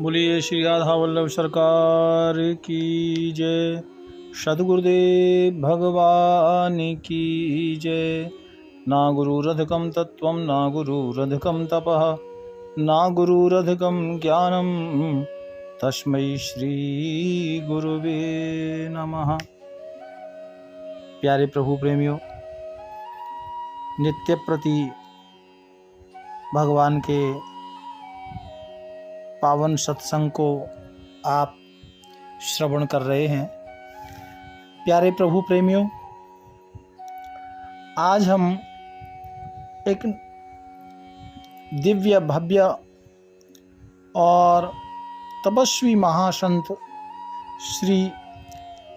बोलिए श्री राधा वल्लभ सरकार की जय। सद्गुरुदेव भगवान की जय। ना गुरुरधिकं तत्त्वं ना गुरुरधिकं तपः ना गुरुरधिकं ज्ञानं तस्मै श्री गुरुवे नमः। प्यारे प्रभु प्रेमियों, नित्य प्रति भगवान के पावन सत्संग को आप श्रवण कर रहे हैं। प्यारे प्रभु प्रेमियों, आज हम एक दिव्य भव्य और तपस्वी महासंत श्री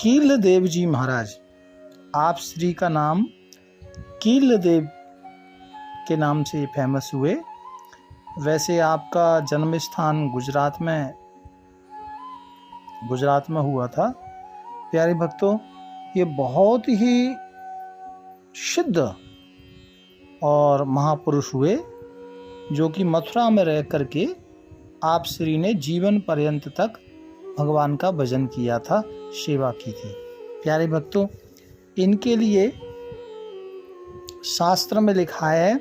कीलदेव जी महाराज, आप श्री का नाम कीलदेव के नाम से फेमस हुए। वैसे आपका जन्म स्थान गुजरात में हुआ था। प्यारे भक्तों, ये बहुत ही सिद्ध और महापुरुष हुए जो कि मथुरा में रह करके आप श्री ने जीवन पर्यंत तक भगवान का भजन किया था, सेवा की थी। प्यारे भक्तों, इनके लिए शास्त्र में लिखा है,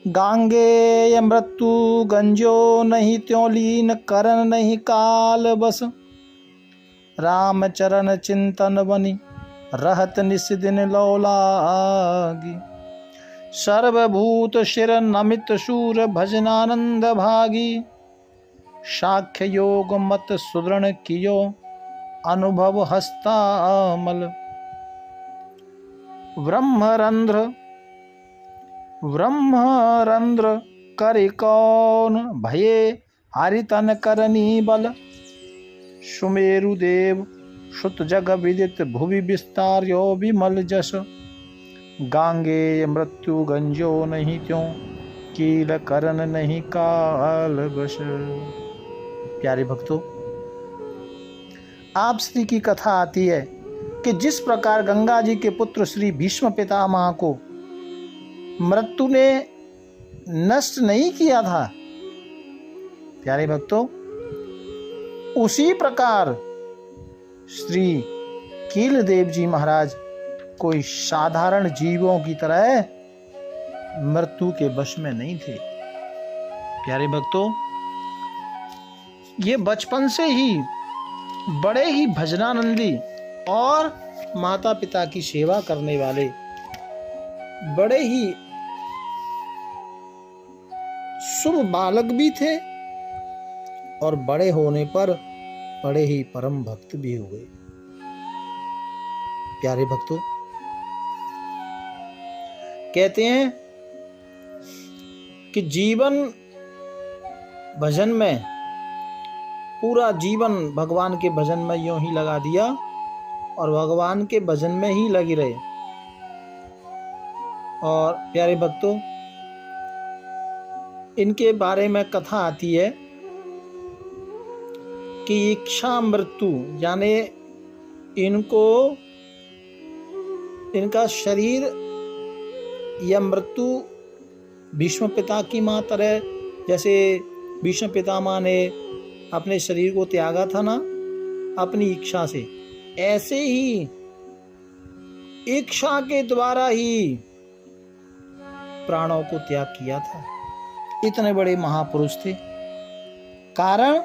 गांगे मृत्यु गंजो नहीं त्यों लीन करन नहीं काल बस, राम चरण चिंतन बनी रहत निस दिन लौलागी, सर्वभूत शिर नमित शूर भजनानंद भागी, साख्य योग मत सुदृढ़ कियो अनुभव हस्तामल, ब्रह्मरंध्र करि कौन भये हरितन करनी बल, सुमेरु देव सुत जग विदित भुवि विस्तार्यो विमल जस, गांगे मृत्यु गंजो नहीं त्यों कील करन नहीं काल बस। प्यारे भक्तों, आप श्री की कथा आती है कि जिस प्रकार गंगा जी के पुत्र श्री भीष्म पितामह को मृत्यु ने नष्ट नहीं किया था, प्यारे भक्तों, उसी प्रकार श्री कीलदेव जी महाराज कोई साधारण जीवों की तरह मृत्यु के वश में नहीं थे। प्यारे भक्तों, ये बचपन से ही बड़े ही भजनानंदी और माता पिता की सेवा करने वाले बड़े ही शुभ बालक भी थे और बड़े होने पर बड़े ही परम भक्त भी हुए। प्यारे भक्तों, कहते हैं कि जीवन भजन में, पूरा जीवन भगवान के भजन में यूं ही लगा दिया और भगवान के भजन में ही लगे रहे। और प्यारे भक्तों, इनके बारे में कथा आती है कि इच्छा मृत्यु, यानी इनका शरीर या मृत्यु भीष्म पिता की मां तरह, जैसे भीष्म पितामह ने अपने शरीर को त्यागा था ना अपनी इच्छा से, ऐसे ही इच्छा के द्वारा ही प्राणों को त्याग किया था। इतने बड़े महापुरुष थे। कारण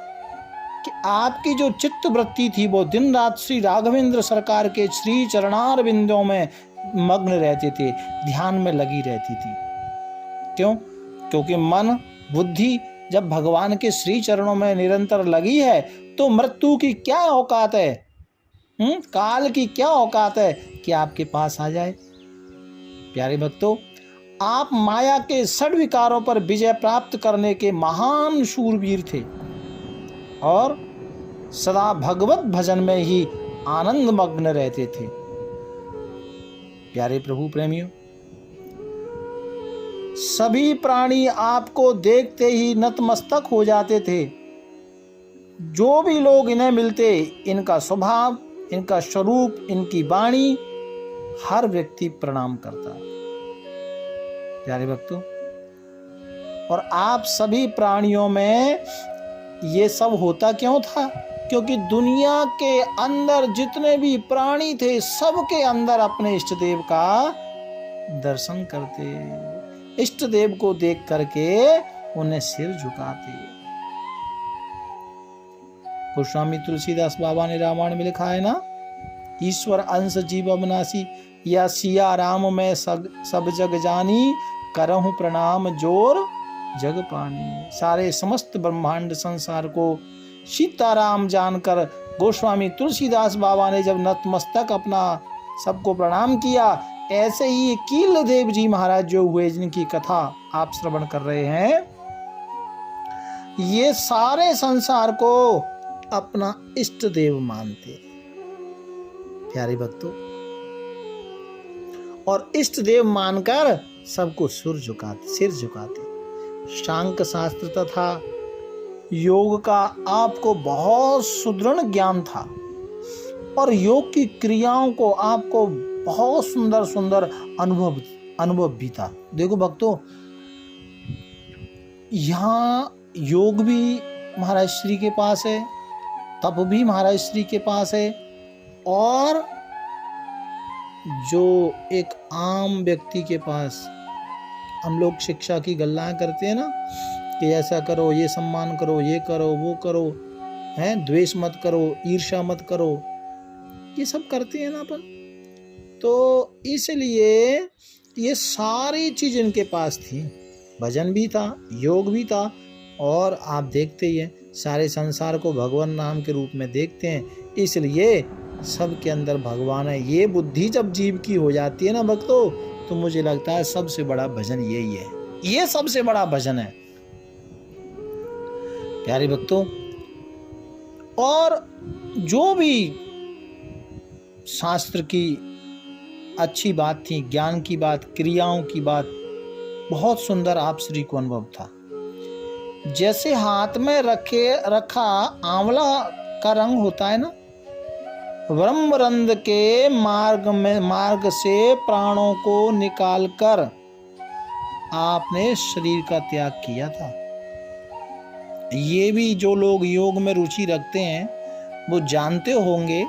कि आपकी जो चित्त वृत्ति थी वो दिन रात श्री राघवेंद्र सरकार के श्री चरणार बिंदों में मग्न रहते थे, ध्यान में लगी रहती थी। क्यों? क्योंकि मन बुद्धि जब भगवान के श्री चरणों में निरंतर लगी है तो मृत्यु की क्या औकात है, काल की क्या औकात है कि आपके पास आ जाए। प्यारे भक्तों, आप माया के षड विकारों पर विजय प्राप्त करने के महान शूरवीर थे और सदा भगवत भजन में ही आनंद मग्न रहते थे। प्यारे प्रभु प्रेमियों, सभी प्राणी आपको देखते ही नतमस्तक हो जाते थे। जो भी लोग इन्हें मिलते, इनका स्वभाव, इनका स्वरूप, इनकी वाणी, हर व्यक्ति प्रणाम करता। प्यारे भक्तों, और आप सभी प्राणियों में ये सब होता क्यों था? क्योंकि दुनिया के अंदर जितने भी प्राणी थे सबके अंदर अपने इष्ट देव का दर्शन करते, इष्ट देव को देख करके उन्हें सिर झुकाते। गोस्वामी तुलसीदास बाबा ने रामायण में लिखा है ना, ईश्वर अंश जीव अविनाशी, या सिया राम में सब जग जानी, करहूं प्रणाम जोर जग पानी। सारे समस्त ब्रह्मांड संसार को सीताराम जानकर गोस्वामी तुलसीदास बाबा ने जब नतमस्तक अपना सबको प्रणाम किया, ऐसे ही कील देव जी महाराज जो हुए, जिनकी कथा आप श्रवण कर रहे हैं, ये सारे संसार को अपना इष्ट देव मानते प्यारे भक्तों, और इष्ट देव मानकर सबको सिर झुकाते। शांक शास्त्र तथा योग का आपको बहुत सुदृढ़ ज्ञान था, और योग की क्रियाओं को आपको बहुत सुंदर सुंदर अनुभव भी था। देखो भक्तों, यहाँ योग भी महाराज श्री के पास है, तप भी महाराज श्री के पास है, और जो एक आम व्यक्ति के पास हम लोग शिक्षा की गल्लाएं करते हैं ना, कि ऐसा करो, ये सम्मान करो, ये करो, वो करो, हैं, द्वेष मत करो, ईर्ष्या मत करो, ये सब करते हैं ना अपन। तो इसलिए ये सारी चीज इनके पास थी, भजन भी था, योग भी था, और आप देखते ही हैं सारे संसार को भगवान नाम के रूप में देखते हैं, इसलिए सबके अंदर भगवान है। ये बुद्धि जब जीव की हो जाती है ना भक्तों, तो मुझे लगता है सबसे बड़ा भजन यही है, ये सबसे बड़ा भजन है प्यारे भक्तों। और जो भी शास्त्र की अच्छी बात थी, ज्ञान की बात, क्रियाओं की बात, बहुत सुंदर आप श्री को अनुभव था। जैसे हाथ में रखा आंवला का रंग होता है ना, ब्रह्मरंध्र के मार्ग से प्राणों को निकालकर आपने शरीर का त्याग किया था। ये भी जो लोग योग में रुचि रखते हैं वो जानते होंगे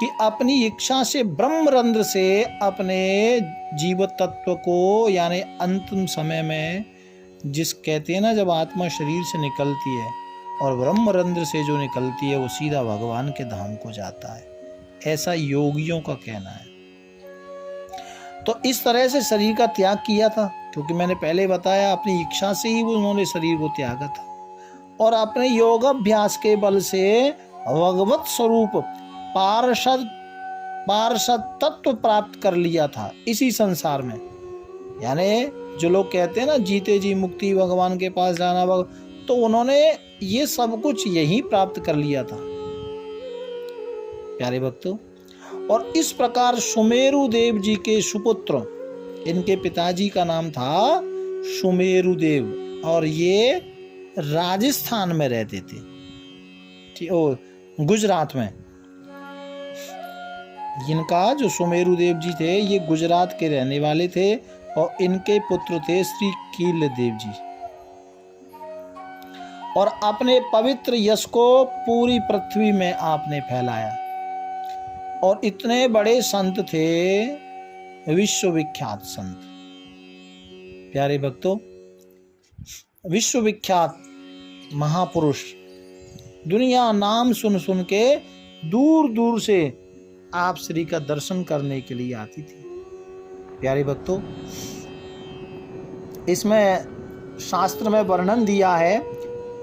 कि अपनी इच्छा से ब्रह्मरंध्र से अपने जीव तत्व को, यानी अंतिम समय में जिस कहते हैं ना, जब आत्मा शरीर से निकलती है और ब्रह्मरंध्र से जो निकलती है वो सीधा भगवान के धाम को जाता है, ऐसा योगियों का कहना है। तो इस तरह से शरीर का त्याग किया था, क्योंकि मैंने पहले बताया अपनी इच्छा से ही वो उन्होंने शरीर को त्यागा था, और अपने योगाभ्यास के बल से भगवत स्वरूप पार्षद तत्व प्राप्त कर लिया था इसी संसार में। यानी जो लोग कहते हैं ना जीते जी मुक्ति, भगवान के पास जाना, तो उन्होंने ये सब कुछ यही प्राप्त कर लिया था प्यारे भक्तों। और इस प्रकार सुमेरु देव जी के सुपुत्र, इनके पिताजी का नाम था सुमेरु देव, और ये राजस्थान में रहते थे, गुजरात में। इनका जो सुमेरु देव जी थे ये गुजरात के रहने वाले थे, और इनके पुत्र थे श्री कील देव जी। और अपने पवित्र यश को पूरी पृथ्वी में आपने फैलाया, और इतने बड़े संत थे, विश्वविख्यात संत प्यारे भक्तों, विश्वविख्यात महापुरुष। दुनिया नाम सुन सुन के दूर दूर से आप श्री का दर्शन करने के लिए आती थी प्यारे भक्तों। इसमें शास्त्र में वर्णन दिया है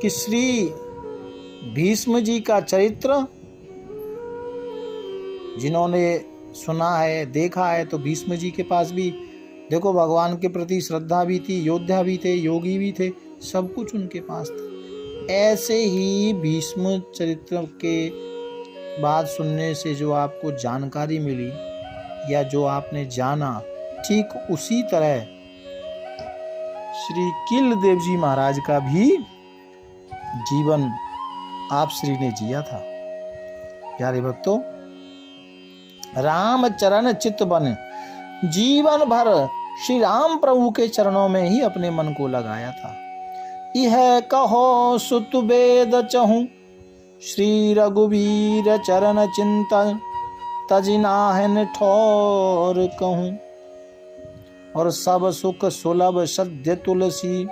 कि श्री भीष्म जी का चरित्र जिन्होंने सुना है, देखा है, तो भीष्म जी के पास भी देखो भगवान के प्रति श्रद्धा भी थी, योद्धा भी थे, योगी भी थे, सब कुछ उनके पास था। ऐसे ही भीष्म चरित्र के बात सुनने से जो आपको जानकारी मिली या जो आपने जाना, ठीक उसी तरह श्री कील देव जी महाराज का भी जीवन आप श्री ने जिया था प्यारे भक्तों। राम चरण चित्त बन, जीवन भर श्री राम प्रभु के चरणों में ही अपने मन को लगाया था। यह कहो सुत वेद चहु, श्री रघुवीर चरण चिंतन, तज नाहन ठोर कहूँ। और सब सुख सुलभ सद्य तुलसी,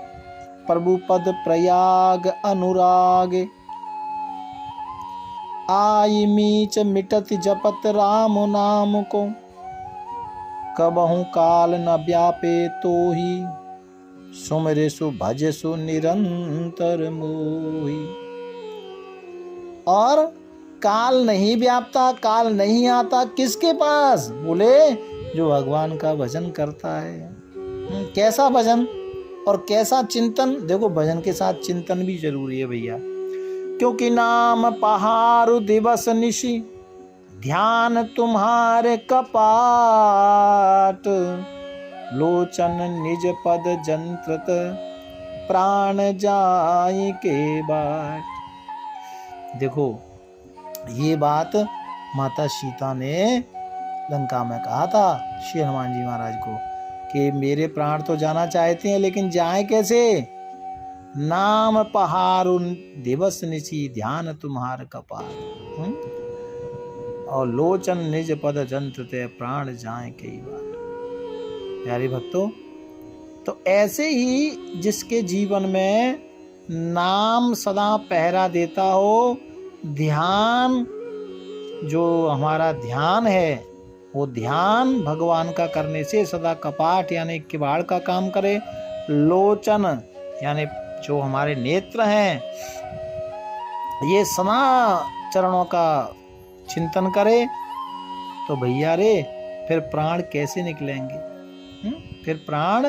प्रभु पद प्रयाग अनुराग। आई मीच मिटत जपत राम नाम को, कबहु काल न व्यापे तो ही, सुमरेसु भजसु निरंतर मोही। और काल नहीं व्यापता, काल नहीं आता किसके पास? बोले जो भगवान का भजन करता है। कैसा भजन और कैसा चिंतन? देखो भजन के साथ चिंतन भी जरूरी है भैया, क्योंकि नाम पहारु दिवस निशि, ध्यान तुम्हारे कपाट, लोचन निज पद जंत्रत, प्राण जाई के बाट। देखो ये बात माता सीता ने लंका में कहा था श्री हनुमान जी महाराज को कि मेरे प्राण तो जाना चाहते हैं लेकिन जाए कैसे? नाम पहारु दिवस निशि, ध्यान तुम्हार कपाल, और लोचन निज पद जंत्रते, प्राण जाए कई बार। प्यारे भक्तों, तो ऐसे ही जिसके जीवन में नाम सदा पहरा देता हो, ध्यान जो हमारा ध्यान है वो ध्यान भगवान का करने से सदा कपाट यानी किवाड़ का काम करे, लोचन यानी जो हमारे नेत्र हैं ये सदा चरणों का चिंतन करे, तो भैया रे फिर प्राण कैसे निकलेंगे? फिर प्राण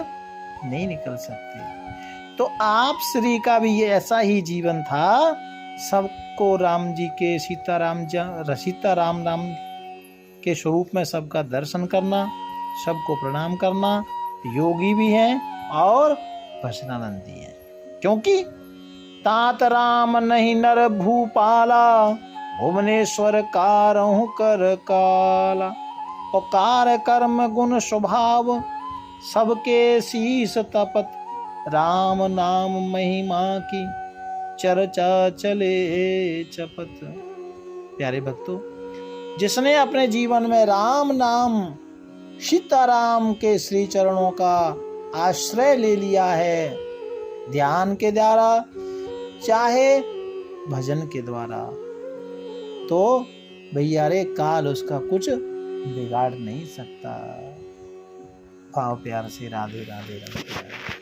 नहीं निकल सकते। तो आप श्री का भी ये ऐसा ही जीवन था, सबको राम जी के सीताराम राम के स्वरूप में सबका दर्शन करना, सबको प्रणाम करना, योगी भी हैं और भजनानंदी हैं। क्योंकि तात राम नहीं नर भूपाला, भुवनेश्वर कारहु कर काला, और कार कर्म गुण स्वभाव, सबके शीस तपत, राम नाम महिमा की चर्चा चले चपत। प्यारे भक्तों, जिसने अपने जीवन में राम नाम सीताराम के श्री चरणों का आश्रय ले लिया है, ध्यान के द्वारा चाहे भजन के द्वारा, तो भैया रे काल उसका कुछ बिगाड़ नहीं सकता। भाव प्यार से राधे राधे राधे।